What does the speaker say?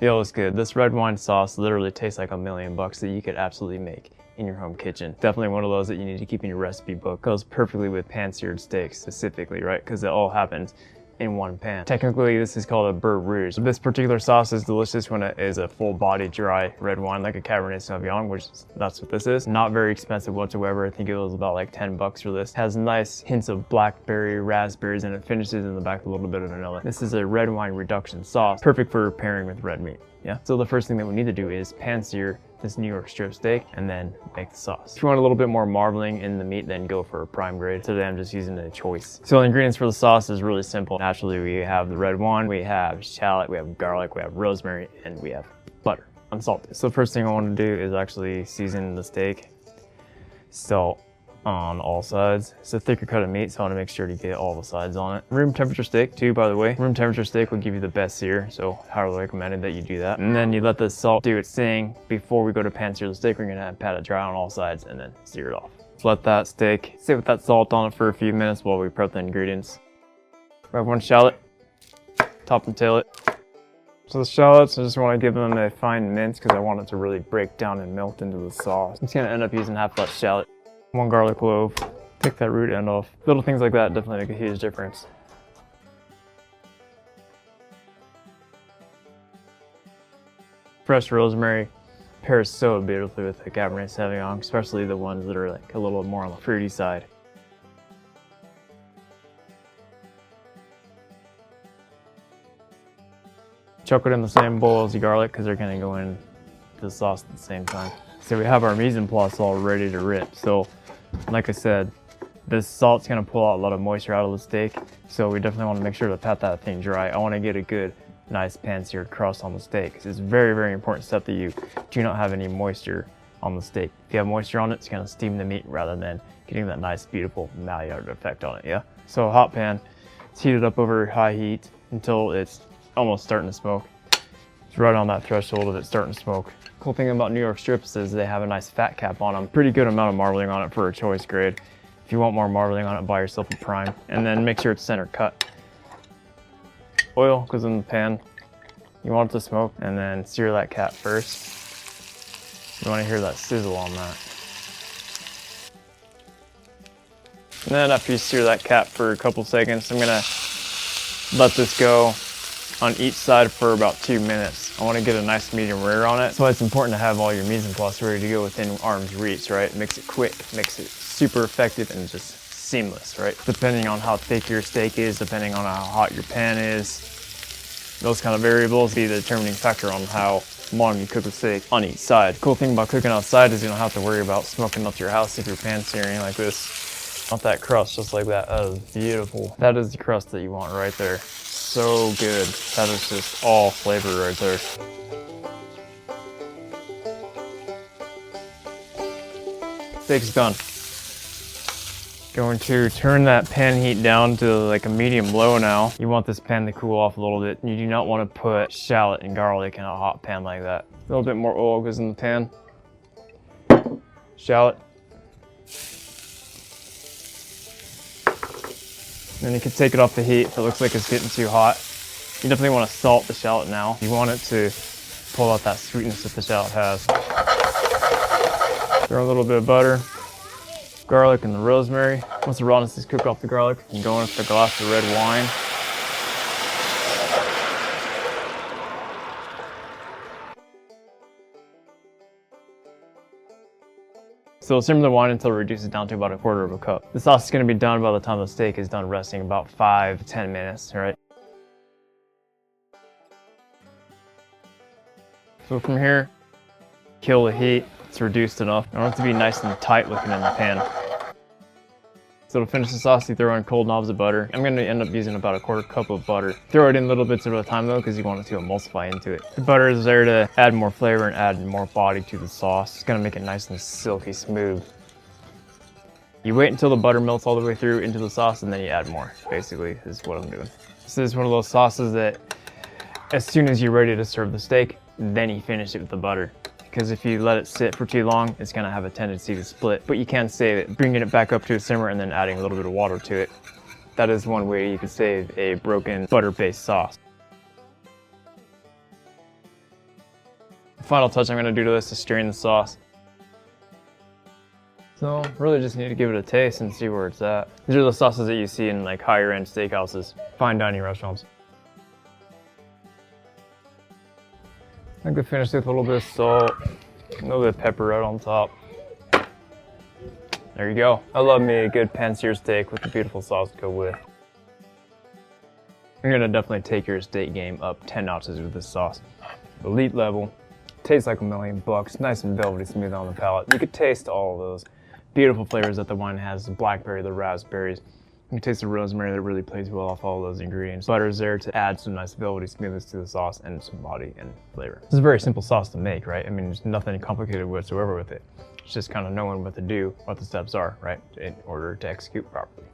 Yo, it's good. This red wine sauce literally tastes like $1,000,000 that you could absolutely make in your home kitchen. Definitely one of those that you need to keep in your recipe book. Goes perfectly with pan-seared steaks specifically, right? Because it all happens in one pan. Technically, this is called a beurre rouge. This particular sauce is delicious when it is a full-bodied dry red wine like a Cabernet Sauvignon, which that's what this is. Not very expensive whatsoever. I think it was about like 10 bucks for this. Has nice hints of blackberry, raspberries, and it finishes in the back with a little bit of vanilla. This is a red wine reduction sauce, perfect for pairing with red meat. Yeah. So the first thing that we need to do is pan sear this New York strip steak and then make the sauce. If you want a little bit more marbling in the meat, then go for a prime grade. Today I'm just using a choice. So the ingredients for the sauce is really simple. Naturally, we have the red wine, we have shallot, we have garlic, we have rosemary, and we have butter, unsalted. So the first thing I want to do is actually season the steak. Salt on all sides. It's a thicker cut of meat, so I want to make sure to get all the sides on it. Room temperature steak too, by the way. Room temperature steak will give you the best sear, so highly recommended that you do that. And then you let the salt do its thing. Before we go to pan sear the steak, we're gonna pat it dry on all sides and then sear it off. So let that steak sit with that salt on it for a few minutes while we prep the ingredients. Grab one shallot, top and tail it. So the shallots, I just want to give them a fine mince because I want it to really break down and melt into the sauce. I'm just gonna end up using half that shallot. One garlic clove, take that root end off. Little things like that definitely make a huge difference. Fresh rosemary pairs so beautifully with the Cabernet Sauvignon, especially the ones that are like a little more on the fruity side. Chuck it in the same bowl as the garlic because they're gonna go in the sauce at the same time. So we have our mise en place all ready to rip. So like I said, this salt's gonna pull out a lot of moisture out of the steak. So we definitely wanna make sure to pat that thing dry. I wanna get a good, nice pan-seared crust on the steak. It's a very, very important step that you do not have any moisture on the steak. If you have moisture on it, it's gonna steam the meat rather than getting that nice, beautiful Maillard effect on it, yeah? So a hot pan, it's heated up over high heat until it's almost starting to smoke. It's right on that threshold of it starting to smoke. Cool thing about New York strips is they have a nice fat cap on them. Pretty good amount of marbling on it for a choice grade. If you want more marbling on it, buy yourself a prime. And then make sure it's center cut. Oil goes in the pan. You want it to smoke, and then sear that cap first. You want to hear that sizzle on that. And then after you sear that cap for a couple seconds, I'm gonna let this go on each side for about 2 minutes. I want to get a nice medium rare on it. That's why it's important to have all your mise en place ready to go within arm's reach, right? Makes it quick, makes it super effective and just seamless, right? Depending on how thick your steak is, depending on how hot your pan is, those kind of variables be the determining factor on how long you cook the steak on each side. Cool thing about cooking outside is you don't have to worry about smoking up your house if you're pan searing like this. Want that crust just like that. That is beautiful. That is the crust that you want right there. So good. That is just all flavor right there. Steak's done. Going to turn that pan heat down to like a medium low now. You want this pan to cool off a little bit. You do not want to put shallot and garlic in a hot pan like that. A little bit more oil goes in the pan. Shallot. Then you can take it off the heat if it looks like it's getting too hot. You definitely want to salt the shallot now. You want it to pull out that sweetness that the shallot has. Throw a little bit of butter, garlic, and the rosemary. Once the rawness is cooked off the garlic, you can go in with a glass of red wine. So simmer the wine until it reduces down to about 1/4 cup. The sauce is going to be done by the time the steak is done resting, about 5 to 10 minutes, right? So from here, kill the heat. It's reduced enough. I want it to be nice and tight looking in the pan. So to finish the sauce, you throw in cold knobs of butter. I'm going to end up using about 1/4 cup of butter. Throw it in little bits at a time though, because you want it to emulsify into it. The butter is there to add more flavor and add more body to the sauce. It's going to make it nice and silky smooth. You wait until the butter melts all the way through into the sauce and then you add more, basically, is what I'm doing. This is one of those sauces that as soon as you're ready to serve the steak, then you finish it with the butter. Because if you let it sit for too long, it's gonna have a tendency to split. But you can save it, bringing it back up to a simmer and then adding a little bit of water to it. That is one way you could save a broken butter-based sauce. Final touch I'm gonna do to this is stirring the sauce. So really just need to give it a taste and see where it's at. These are the sauces that you see in like higher end steakhouses, fine dining restaurants. I could finish with a little bit of salt, a little bit of pepper right on top. There you go. I love me a good pan-seared steak with a beautiful sauce to go with. You're gonna definitely take your steak game up 10 notches with this sauce. Elite level, tastes like $1,000,000, nice and velvety smooth on the palate. You could taste all of those beautiful flavors that the wine has, the blackberry, the raspberries. You can taste the rosemary that really plays well off all of those ingredients. Butter's there to add some nice velvety smoothness to the sauce and some body and flavor. This is a very simple sauce to make, right? I mean, there's nothing complicated whatsoever with it. It's just kind of knowing what to do, what the steps are, right, in order to execute properly.